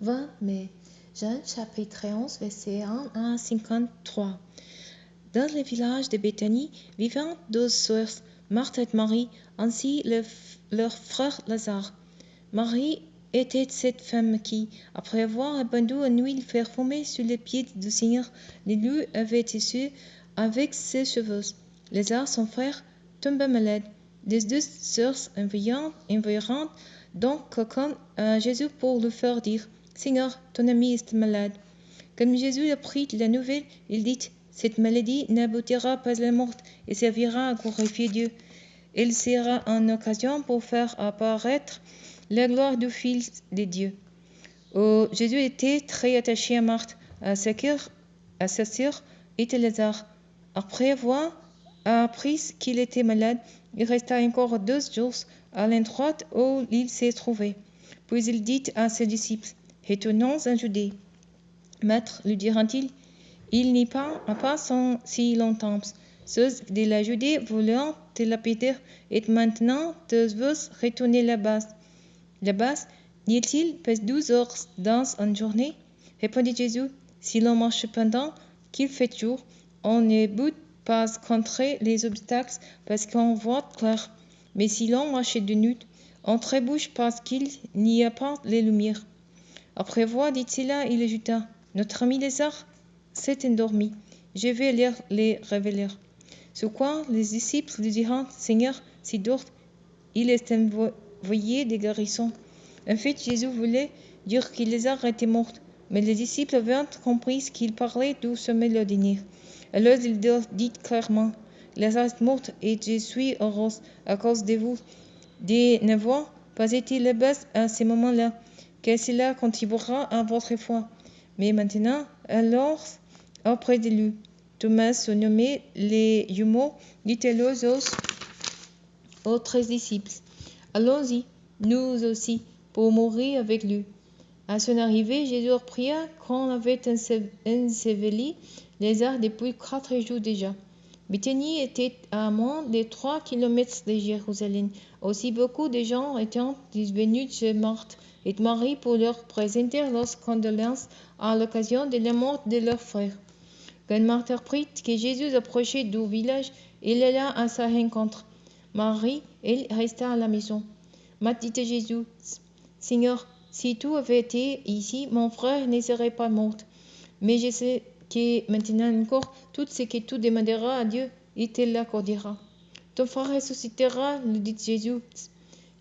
20 mai, Jean chapitre 11, verset 1 à 53. Dans le village de Béthanie vivaient deux sœurs, Marthe et Marie, ainsi leur frère Lazare. Marie était cette femme qui, après avoir répandu une huile parfumée sur les pieds du Seigneur, les lui avait tissu avec ses cheveux. Lazare, son frère, tomba malade. Les deux sœurs envoyèrent donc quelqu'un à Jésus pour lui faire dire, « Seigneur, ton ami est malade. » Comme Jésus apprit la nouvelle, il dit, « Cette maladie n'aboutira pas à la mort et servira à glorifier Dieu. Elle sera une occasion pour faire apparaître la gloire du Fils de Dieu. » Jésus était très attaché à Marthe, à sa sœur et à Lazare. Après avoir appris qu'il était malade, il resta encore 2 jours à l'endroit où il s'est trouvé. Puis il dit à ses disciples, « Retournons en Judée. » « Maître, lui dira-t-il, il n'y pas si longtemps. Ceux de la Judée voulurent te lapider, et maintenant tu veux retourner là-bas. Là-bas, n'y a-t-il pas 12 heures dans une journée? Répondit Jésus, si l'on marche pendant qu'il fait jour, on ne peut pas contrer les obstacles parce qu'on voit clair. Mais si l'on marche de nuit, on trébuche parce qu'il n'y a pas les lumières. Après avoir dit cela, il ajouta, notre ami Lazare s'est endormi. Je vais les révéler. Sur quoi les disciples lui dirent, Seigneur, s'il dort, il est envoyé des guérissons. En fait, Jésus voulait dire que Lazare était mort, mais les disciples avaient compris qu'il parlait du sommeil ordinaire. Alors il leur dit clairement, Lazare est mort et je suis heureuse à cause de vous, de n'avoir pas été là-bas à ce moment-là, car cela contribuera à votre foi. Mais maintenant, alors, auprès de lui, Thomas, surnommé les jumeaux, dit-il aux autres disciples, allons-y, nous aussi, pour mourir avec lui. À son arrivée, Jésus pria qu'on avait enseveli Lazare depuis 4 jours déjà. Béthanie était à moins de 3 kilomètres de Jérusalem. Aussi beaucoup de gens étaient venus chez Marthe et Marie pour leur présenter leurs condoléances à l'occasion de la mort de leur frère. Quand Marthe apprit que Jésus approchait du village, elle alla à sa rencontre. Marie, elle, resta à la maison. Marthe dit à Jésus, « Seigneur, si tu avais été ici, mon frère ne serait pas mort. Mais je sais que maintenant encore, tout ce que tu demanderas à Dieu, il te l'accordera. Ton frère ressuscitera, lui dit Jésus.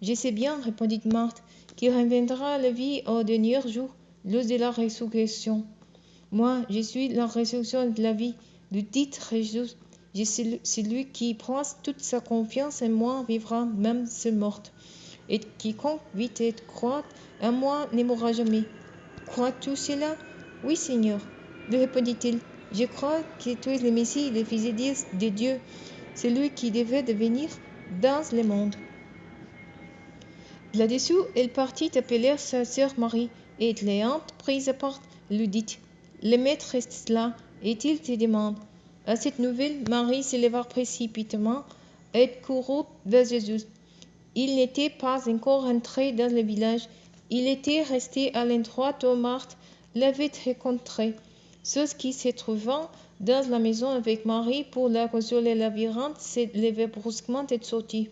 Je sais bien, répondit Marthe, qu'il reviendra la vie au dernier jour, lors de la résurrection. Moi, je suis la résurrection de la vie, lui dit Jésus. Celui qui place toute sa confiance en moi vivra même s'il mort. Et quiconque vit et croit en moi ne mourra jamais. Crois-tu cela? Oui, Seigneur, lui répondit-il. Je crois que tu es le Messie, le Fils de Dieu, celui qui devait devenir dans le monde. Là-dessous, elle partit appeler sa sœur Marie, et l'ayant prise à part, lui dit, le maître reste là, et il te demande. À cette nouvelle, Marie se leva précipitamment et courut vers Jésus. Il n'était pas encore entré dans le village, il était resté à l'endroit où Marthe l'avait rencontré. Ceux qui se trouvaient dans la maison avec Marie pour la consoler la virante se levaient brusquement et sortirent.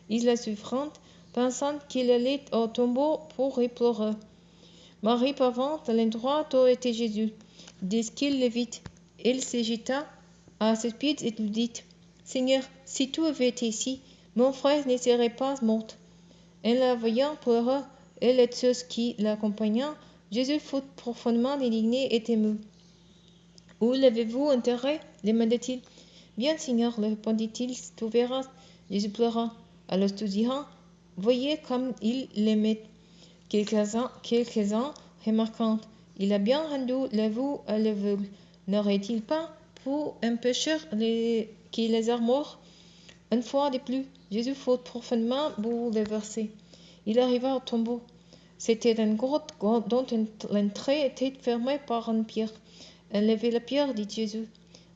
Ils la suivrent, pensant qu'il allait au tombeau pour y pleurer. Marie parvint à l'endroit où était Jésus. Dès qu'il le vit, elle se jeta à ses pieds et lui dit, « Seigneur, si tu avais été ici, mon frère ne serait pas mort. » En la voyant pleurer, elle et ceux qui l'accompagnaient, Jésus fut profondément indigné et ému. « Où l'avez-vous enterré? Demanda-t-il. Bien, Seigneur, lui répondit-il, tu verras. Jésus pleura. Alors tout dirent, voyez comme il l'aimait. Quelques-uns remarquant, il a bien rendu la vue à l'aveugle. N'aurait-il pas pour un pécheur qui les a morts? Une fois de plus, Jésus fut profondément bouleversé. Il arriva au tombeau. C'était une grotte dont l'entrée était fermée par une pierre. Enlevez la pierre, dit Jésus.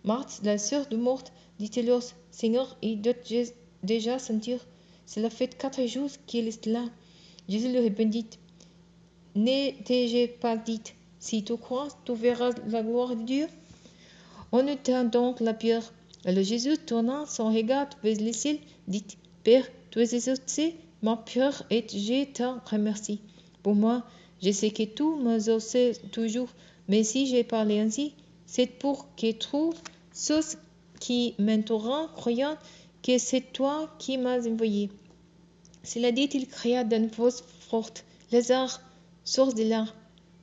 Marthe, la sœur de Marthe, dit alors, Seigneur, il doit déjà sentir. Cela fait 4 jours qu'il est là. Jésus lui répondit, Ne t'ai-je pas dit, si tu crois, tu verras la gloire de Dieu? On éteint donc la pierre. Alors Jésus, tournant son regard vers le ciel, dit, Père, tu es exaucé, ma pierre, et je te remercie. Pour moi, je sais que tu m'exauces toujours, mais si j'ai parlé ainsi, c'est pour que trouve ceux qui m'entourent, croyant que c'est toi qui m'as envoyé. Cela dit, il cria d'une voix forte, Lazare, sors de là.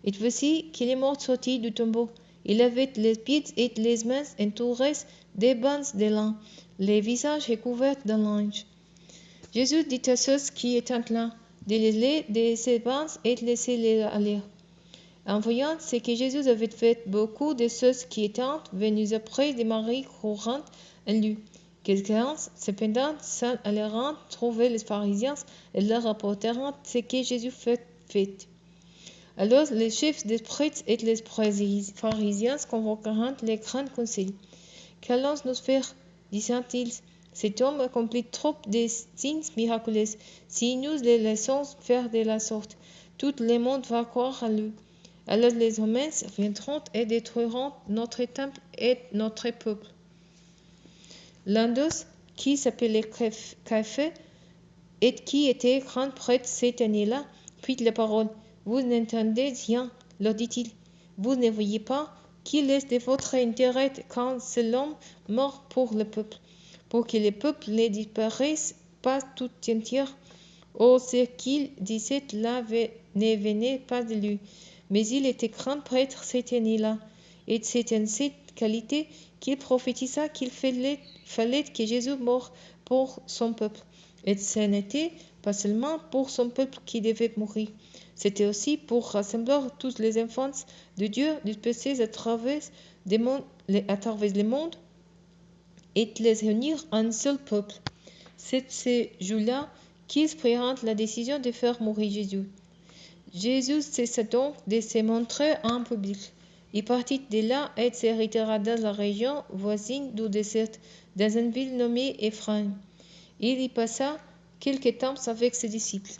Et voici qu'il est mort sorti du tombeau. Il avait les pieds et les mains entourés des bandes de lin, les visages recouverts d'un linge. Jésus dit à ceux qui étaient là, de les lier de ces bandes et de laisser-les aller. En voyant ce que Jésus avait fait, beaucoup de ceux qui étaient venus après de Marie courant en lui. Quelqu'un, cependant, s'en allèrent trouver les pharisiens et leur rapportèrent ce que Jésus fait. Alors les chefs des prêtres et les pharisiens convoquèrent les grands conseils. Qu'allons-nous faire, disent-ils? Cet homme accomplit trop de signes miraculeux. Si nous le laissons faire de la sorte, tout le monde va croire à lui. Alors les hommes viendront et détruiront notre temple et notre peuple. L'un d'eux, qui s'appelait Caiphas, et qui était grand prêtre cette année-là, prit la parole. Vous n'entendez rien, leur dit-il. Vous ne voyez pas qu'il est de votre intérêt qu'un seul homme meure pour le peuple, pour que le peuple ne disparaisse pas tout entier. Or, ce qu'il disait là ne venait pas de lui, mais il était grand prêtre cette année-là, et c'est en cette qualité qu'il prophétisa qu'il fallait que Jésus meure pour son peuple. Et ce n'était pas seulement pour son peuple qui devait mourir, c'était aussi pour rassembler tous les enfants de Dieu dispersés à travers le monde et les réunir en un seul peuple. C'est ce jour-là qu'ils prirent la décision de faire mourir Jésus. Jésus cessa donc de se montrer en public. Il partit de là et se retira dans la région voisine du désert, dans une ville nommée Ephraim. Il y passa quelque temps avec ses disciples.